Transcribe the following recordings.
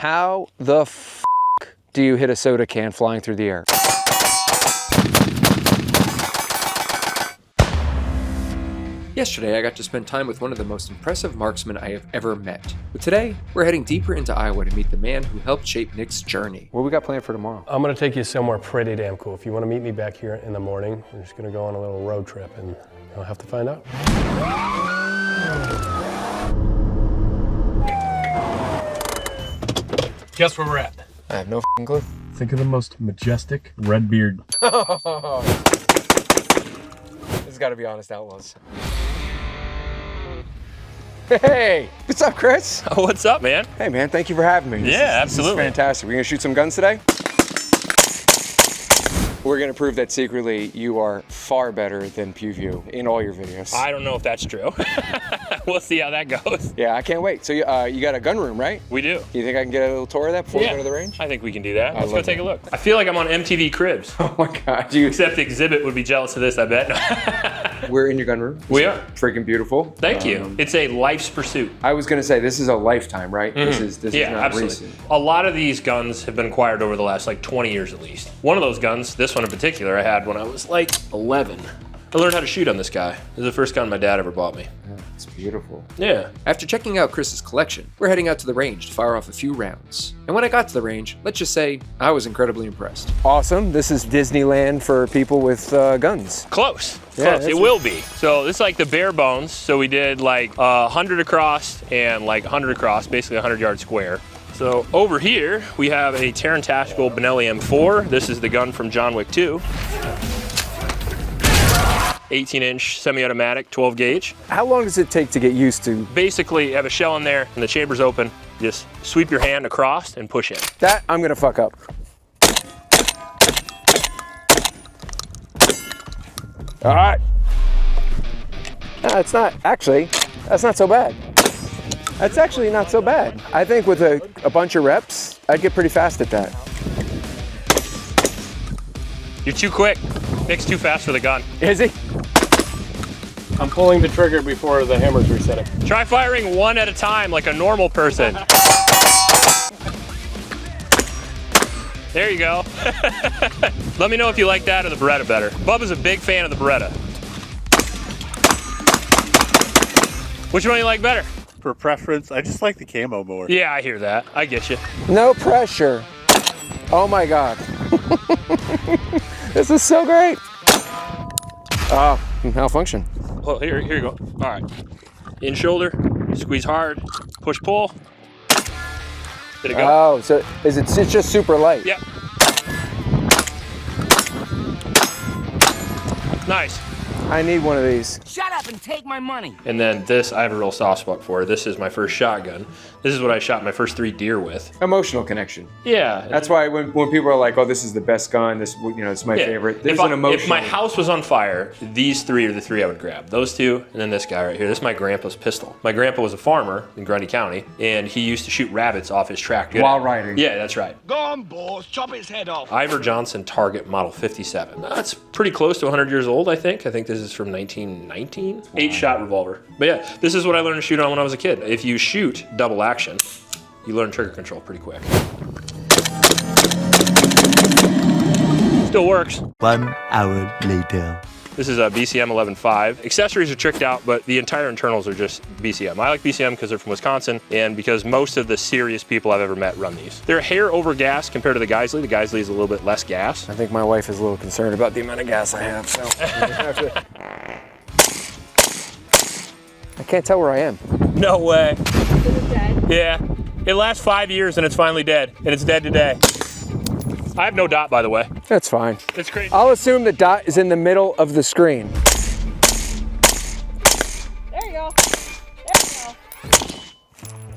How the f do you hit a soda can flying through the air? Yesterday, I got to spend time with one of the most impressive marksmen I have ever met. But today, we're heading deeper into Iowa to meet the man who helped shape Nick's journey. What we got planned for tomorrow? I'm gonna take you somewhere pretty damn cool. If you wanna meet me back here in the morning, we're just gonna go on a little road trip and you'll have to find out. Guess where we're at? I have no f***ing clue. Think of the most majestic red beard. This has got to be Honest Outlaws. Hey, what's up, Chris? Oh, what's up, man? Hey, man, thank you for having me. Yeah, absolutely. This is fantastic. We're gonna shoot some guns today? We're gonna prove that secretly you are far better than PewView in all your videos. I don't know if that's true. We'll see how that goes. Yeah, I can't wait. So you got a gun room, right? We do. You think I can get a little tour of that before we go to the range? I think we can do that. Let's go love take it. a look. I feel like I'm on MTV Cribs. Oh my God, you. Except Exhibit would be jealous of this, I bet. We're in your gun room. We are. Freaking beautiful. Thank you. It's a life's pursuit. I was gonna say, this is a lifetime, right? This is Yeah, not absolutely. recent. A lot of these guns have been acquired over the last like 20 years at least. One of those guns, this one in particular, I had when I was like 11. I learned how to shoot on this guy. This is the first gun my dad ever bought me. Yeah, it's beautiful. Yeah. After checking out Chris's collection, we're heading out to the range to fire off a few rounds. And when I got to the range, let's just say I was incredibly impressed. Awesome. This is Disneyland for people with guns. Close. Yeah, Close. It will be. So this is like the bare bones. So we did like 100 across and like 100 across, basically 100 yard square. So over here, we have a Terran Tactical Benelli M4. This is the gun from John Wick 2. 18-inch semi-automatic, 12 gauge. How long does it take to get used to? Basically, you have a shell in there and the chamber's open. Just sweep your hand across and push in. That I'm gonna fuck up. All right. No, it's not, actually, that's not so bad. That's actually not so bad. I think with a bunch of reps, I'd get pretty fast at that. You're too quick. Nick's too fast for the gun. Is he? I'm pulling the trigger before the hammer's resetting. Try firing one at a time like a normal person. There you go. Let me know if you like that or the Beretta better. Bubba's a big fan of the Beretta. Which one do you like better? For preference, I just like the camo more. Yeah, I hear that. I get you. No pressure. Oh my God. This is so great. Malfunction. Well, here you go. All right. In shoulder, squeeze hard, push pull. Did it go? Oh, so it's just super light? Yep. Nice. I need one of these. Shut up and take my money. And then this, I have a real soft spot for. This is my first shotgun. This is what I shot my first 3 deer with. Emotional connection. Yeah. That's why when people are like, "Oh, this is the best gun. This, it's my favorite." There's an emotion. If my house was on fire, these 3 are the 3 I would grab. Those 2, and then this guy right here. This is my grandpa's pistol. My grandpa was a farmer in Grundy County, and he used to shoot rabbits off his tractor. While riding. Yeah, that's right. Go on, boss. Chop his head off. Ivor Johnson Target Model 57. That's pretty close to 100 years old, I think. I think this is from 1919. 8-shot revolver. But yeah, this is what I learned to shoot on when I was a kid. If you shoot double action, you learn trigger control pretty quick. Still works. 1 hour later. This is a BCM 11.5. Accessories are tricked out, but the entire internals are just BCM. I like BCM because they're from Wisconsin, and because most of the serious people I've ever met run these. They're a hair over gas compared to the Geisley. The Geisley is a little bit less gas. I think my wife is a little concerned about the amount of gas I have, so. I can't tell where I am. No way. Is it dead? Yeah. It lasts 5 years and it's finally dead, and it's dead today. I have no dot, by the way. That's fine. It's crazy. I'll assume the dot is in the middle of the screen. There you go. There you go.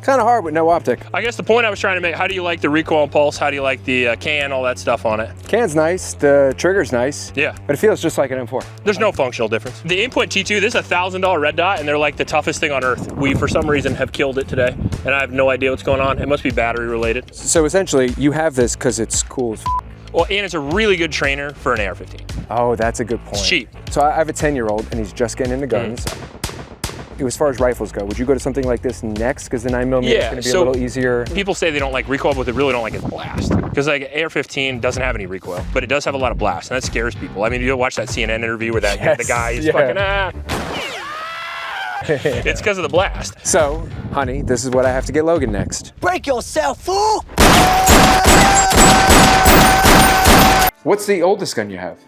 Kind of hard with no optic. I guess the point I was trying to make, how do you like the recoil and pulse? How do you like the can, all that stuff on it? Can's nice, the trigger's nice. Yeah. But it feels just like an M4. There's no functional difference. The Aimpoint T2, this is a $1,000 red dot, and they're like the toughest thing on earth. We, for some reason, have killed it today, and I have no idea what's going on. It must be battery related. So essentially, you have this because it's cool as f. Well, and it's a really good trainer for an AR-15. Oh, that's a good point. It's cheap. So I have a 10-year-old, and he's just getting into guns. As far as rifles go, would you go to something like this next? Because the 9mm is Yeah, going to be so- a little easier. People say they don't like recoil, but they really don't like its blast. Because like AR-15 doesn't have any recoil, but it does have a lot of blast, and that scares people. I mean, you'll watch that CNN interview where that the guy is fucking It's because of the blast. So, honey, this is what I have to get Logan next. Break yourself, fool! What's the oldest gun you have?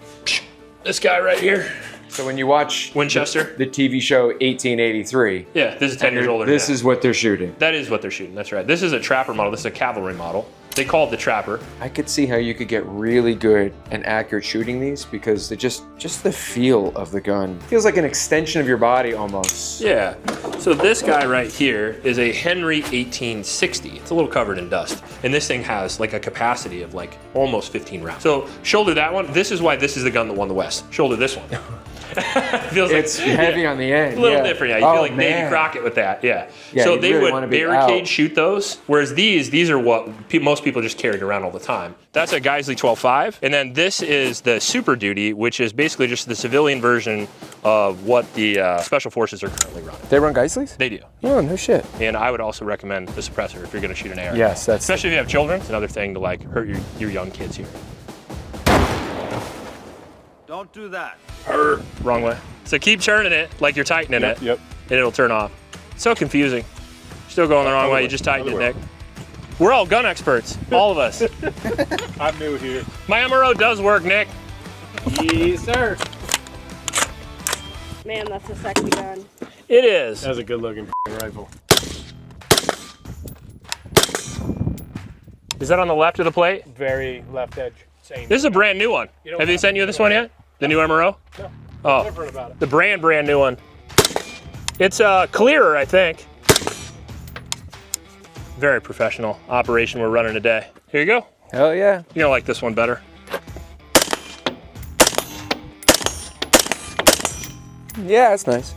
This guy right here, So when you watch Winchester. the TV show 1883, Yeah, this is 10 years older. this than is what they're shooting. that is what they're shooting. That's right. This is a trapper model. This is a cavalry model. They call it the trapper. I could see how you could get really good and accurate shooting these because they just the feel of the gun feels like an extension of your body almost. Yeah. So this guy right here is a Henry 1860. It's a little covered in dust. And this thing has like a capacity of like almost 15 rounds. So shoulder that one. This is why this is the gun that won the West. Shoulder this one. Feels like, It's heavy on the end. a little yeah. different, yeah. You feel like Davy Crockett with that, yeah. Yeah, so you they really wanna would be barricade out. shoot those, whereas these are what most people just carried around all the time. That's a Geisley 12.5, and then this is the Super Duty, which is basically just the civilian version of what the Special Forces are currently running. They run Geisleys? They do. Oh, no shit. And I would also recommend the suppressor if you're going to shoot an AR. Yes, that's Especially if you have children. It's another thing to like hurt your young kids here. Don't do that. Wrong way. So keep turning it like you're tightening it, Yep. and it'll turn off. So confusing. Still going the wrong way. You just tightened it, Nick. We're all gun experts, all of us. I'm new here. My MRO does work, Nick. Yes, sir. Man, that's a sexy gun. It is. That's a good looking rifle. Is that on the left of the plate? Very left edge. Same. This is a brand new one. don't Have they have sent you this one yet? The new MRO? No. Oh, Different about it. the brand new one. It's clearer, I think. Very professional operation we're running today. Here you go. Hell yeah. You're gonna like this one better. Yeah, that's nice.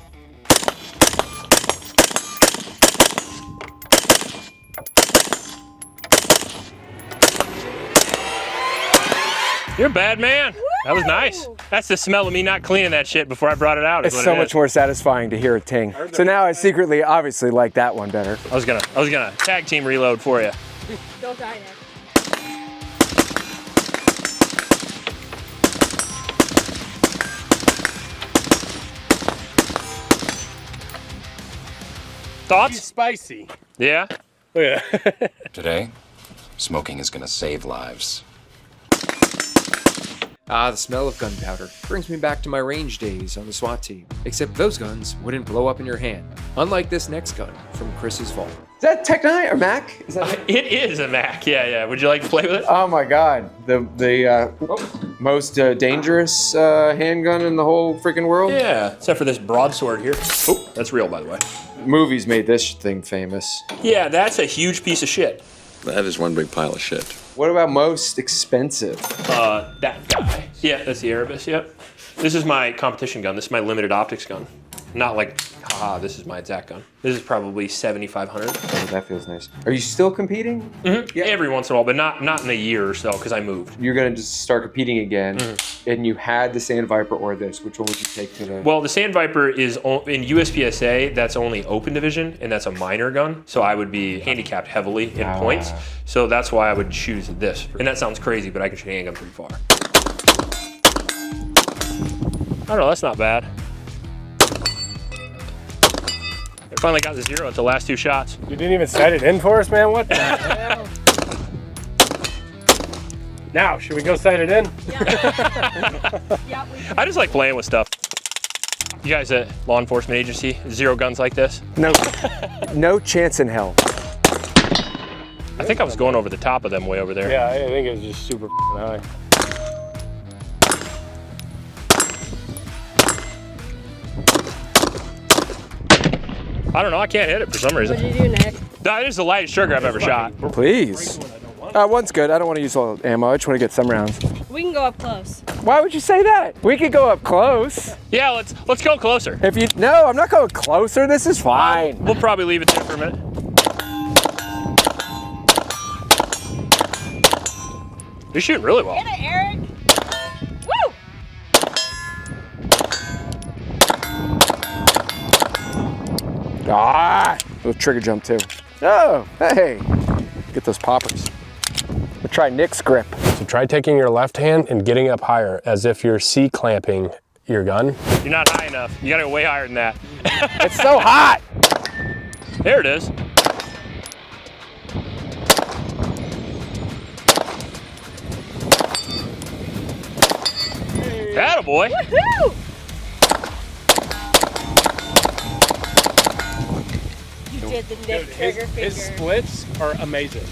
You're a bad man. That was nice. That's the smell of me not cleaning that shit before I brought it out. It's so much more sating to hear a ting. So now I secretly, obviously, like that one better. I was gonna tag team reload for you. Don't die, Nick. Thoughts? Spicy. Yeah. Yeah. Today, smoking is gonna save lives. Ah, the smell of gunpowder brings me back to my range days on the SWAT team. Except those guns wouldn't blow up in your hand, unlike this next gun from Chris's vault. Is that Tech 9 or Mac? Is that It is a Mac. Yeah. Would you like to play with it? Oh my God, the most dangerous handgun in the whole freaking world. Yeah. Except for this broadsword here. Oh, that's real, by the way. Movies made this thing famous. Yeah, that's a huge piece of shit. That is one big pile of shit. What about most expensive? That guy. Yeah, that's the Erebus, yep. This is my competition gun. This is my limited optics gun. Not like, haha, this is my exact gun. This is probably 7,500. Oh, that feels nice. Are you still competing? Mm-hmm. Yeah. Every once in a while, but not in a year or so, because I moved. You're gonna just start competing again, and you had the Sand Viper or this. Which one would you take to the? Well, the Sand Viper is in USPSA, that's only open division, and that's a minor gun. So I would be handicapped heavily in points. So that's why I would choose this. And that sounds crazy, but I can shoot a handgun pretty far. I don't know, that's not bad. I finally got the 0 at the last 2 shots. You didn't even sight it in for us, man? What the hell? Now, should we go sight it in? Yeah, we I just like playing with stuff. You guys at law enforcement agency, 0 guns like this? No, no chance in hell. I think I was going over the top of them way over there. Yeah, I think it was just super high. I don't know, I can't hit it for some reason. What'd you do, Nick? That is the lightest trigger I've ever shot. Please. One's good. I don't want to use all the ammo. I just want to get some rounds. We can go up close. Why would you say that? We could go up close. Yeah, let's go closer. If you no, I'm not going closer. This is fine. We'll probably leave it there for a minute. You're shooting really well. Hit it, Eric. Woo! Ah, little trigger jump too. Oh, hey, get those poppers. We'll try Nick's grip. So try taking your left hand and getting up higher as if you're C-clamping your gun. You're not high enough. You gotta go way higher than that. It's so hot. There it is. Attaboy. Woohoo! You did the Nick trigger finger. His splits are amazing.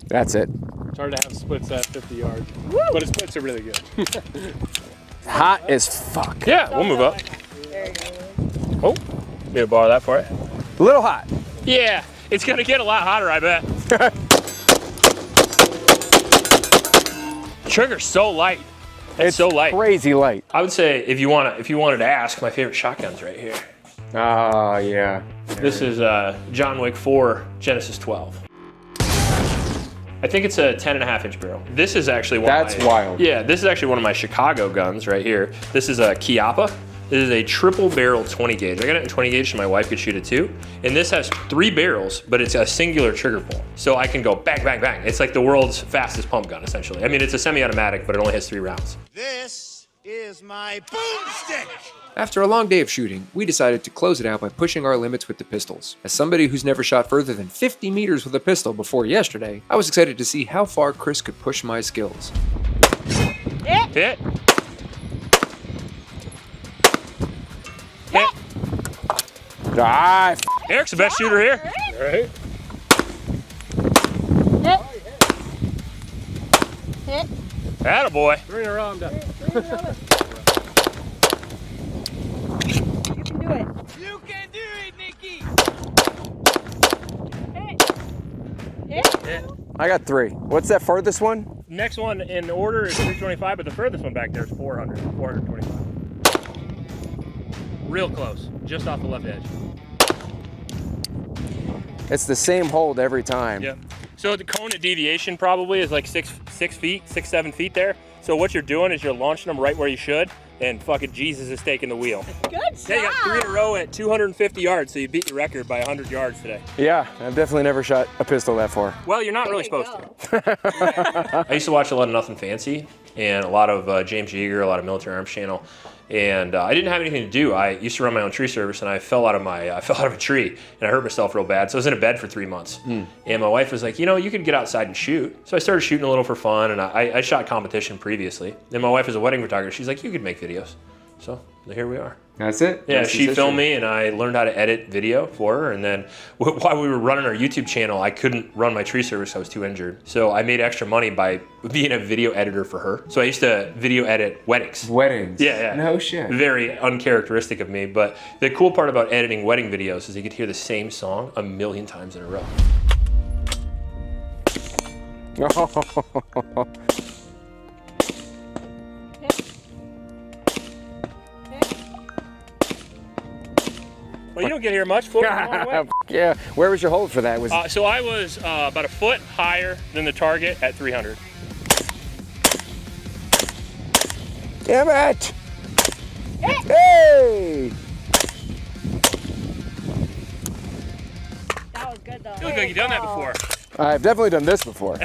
That's it. It's hard to have splits at 50 yards, but his splits are really good. Hot as fuck. Yeah, we'll move up. There you go. Oh, need to borrow that for it. A little hot. Yeah, it's gonna get a lot hotter, I bet. Trigger's so light. It's so light. Crazy light. I would say if you wanted to ask, my favorite shotgun's right here. Oh, yeah. This is John Wick 4 Genesis 12. I think it's a 10.5-inch barrel. This is actually one That's of my, wild. Yeah, this is actually one of my Chicago guns right here. This is a Chiappa. This is a triple barrel 20 gauge. I got it in 20 gauge so my wife could shoot it too. And this has 3 barrels, but it's a singular trigger pull. So I can go bang, bang, bang. It's like the world's fastest pump gun, essentially. I mean, it's a semi-automatic, but it only has 3 rounds. This is my boomstick. After a long day of shooting, we decided to close it out by pushing our limits with the pistols. As somebody who's never shot further than 50 meters with a pistol before yesterday, I was excited to see how far Chris could push my skills. Hit. Hit. Ah, Eric's the best shooter here. All right. Hit. Attaboy. 3 in a row, I'm done. You can do it. You can do it, Nikki. Hit. I got 3. What's that farthest one? Next one in order is 325, but the furthest one back there is 425. Real close, just off the left edge. It's the same hold every time. Yep. So the cone of deviation probably is like 6 feet, 7 feet there. So what you're doing is you're launching them right where you should, and fucking Jesus is taking the wheel. Good Yeah, you got 3 in a job. row at 250 yards, so you beat your record by 100 yards today. Yeah, I've definitely never shot a pistol that far. Well, you're not really There you supposed to. I used to watch a lot of Nothing Fancy and a lot of James Yeager, a lot of Military Arms Channel, and I didn't have anything to do. I used to run my own tree service, and I fell out of a tree, and I hurt myself real bad. So I was in a bed for 3 months, and my wife was like, you know, you could get outside and shoot. So I started shooting a little for fun, and I shot competition previously. And my wife is a wedding photographer. She's like, you could make videos. So here we are. That's it? Yeah, That's she the filmed history. me, and I learned how to edit video for her. And then while we were running our YouTube channel, I couldn't run my tree service. I was too injured. So I made extra money by being a video editor for her. So I used to video edit weddings. Weddings. Yeah. No shit. Very uncharacteristic of me. But the cool part about editing wedding videos is you could hear the same song 1,000,000 times in a row. Well, you don't get here much. Floating a long way. Yeah. Where was your hold for that? Was So I was about a foot higher than the target at 300. Damn it! Hey! That was good though. You look like you've done that before. I've definitely done this before.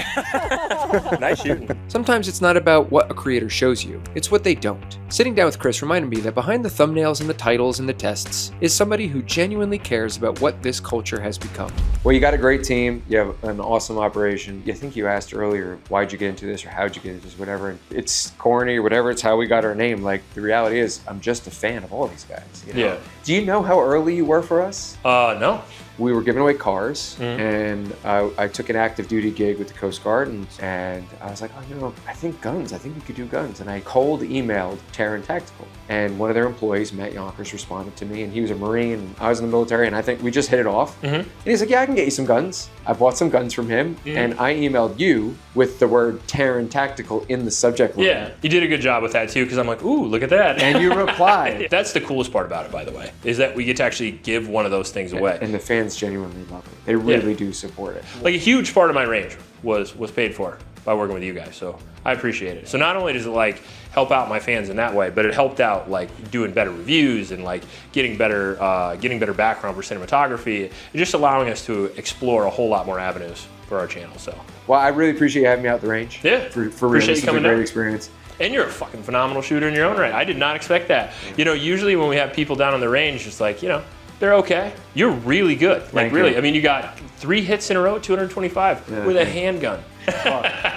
Nice shooting. Sometimes it's not about what a creator shows you, it's what they don't. Sitting down with Chris reminded me that behind the thumbnails and the titles and the tests is somebody who genuinely cares about what this culture has become. Well, you got a great team, you have an awesome operation. I think you asked earlier, why'd you get into this or how'd you get into this, whatever. It's corny or whatever, it's how we got our name. Like, the reality is, I'm just a fan of all these guys. You know? Yeah. Do you know how early you were for us? No. We were giving away cars, and I took an active duty gig with the Coast Guard, and I was like, oh, you know, I think we could do guns. And I cold emailed Terran Tactical, and one of their employees, Matt Yonkers, responded to me, and he was a Marine, and I was in the military, and I think we just hit it off. And he's like, yeah, I can get you some guns. I bought some guns from him, and I emailed you with the word Terran Tactical in the subject line. Yeah, you did a good job with that too, because I'm like, ooh, look at that. And you replied. That's the coolest part about it, by the way, is that we get to actually give one of those things away. And the fans genuinely love it. They really do support it. Like a huge part of my range was paid for by working with you guys. So I appreciate it. So not only does it like help out my fans in that way, but it helped out like doing better reviews and like getting better background for cinematography, and just allowing us to explore a whole lot more avenues for our channel. So Well, I really appreciate you having me out the range. Yeah, For real, appreciate this you coming was a great down. experience. And you're a fucking phenomenal shooter in your own right. I did not expect that. You know, usually when we have people down on the range, it's like, you know, they're okay. You're really good. Like Thank really, you. I mean, you got 3 hits in a row at 225 with a handgun.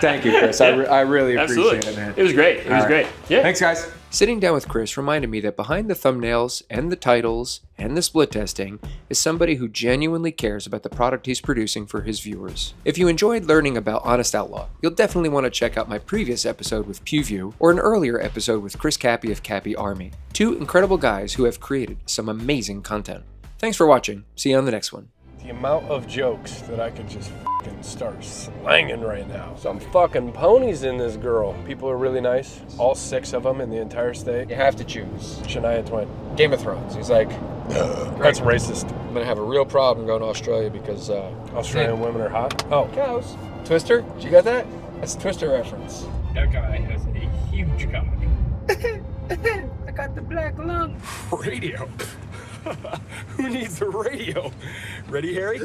Thank you, Chris. I really appreciate Absolutely. it, man. It was great. It was All great. right. Yeah. Thanks, guys. Sitting down with Chris reminded me that behind the thumbnails and the titles and the split testing is somebody who genuinely cares about the product he's producing for his viewers. If you enjoyed learning about Honest Outlaw, you'll definitely want to check out my previous episode with PewView or an earlier episode with Chris Cappy of Cappy Army, 2 incredible guys who have created some amazing content. Thanks for watching. See you on the next one. The amount of jokes that I could just fucking start slanging right now. Some fucking ponies in this girl. People are really nice. All 6 of them in the entire state. You have to choose. Shania Twain. Game of Thrones. He's like, That's racist. I'm gonna have a real problem going to Australia because Australian women are hot. Oh, cows. Twister? Did you get that? That's a Twister reference. that guy has a huge cock. I got the black lung. Radio. Who needs a radio? Ready, Harry?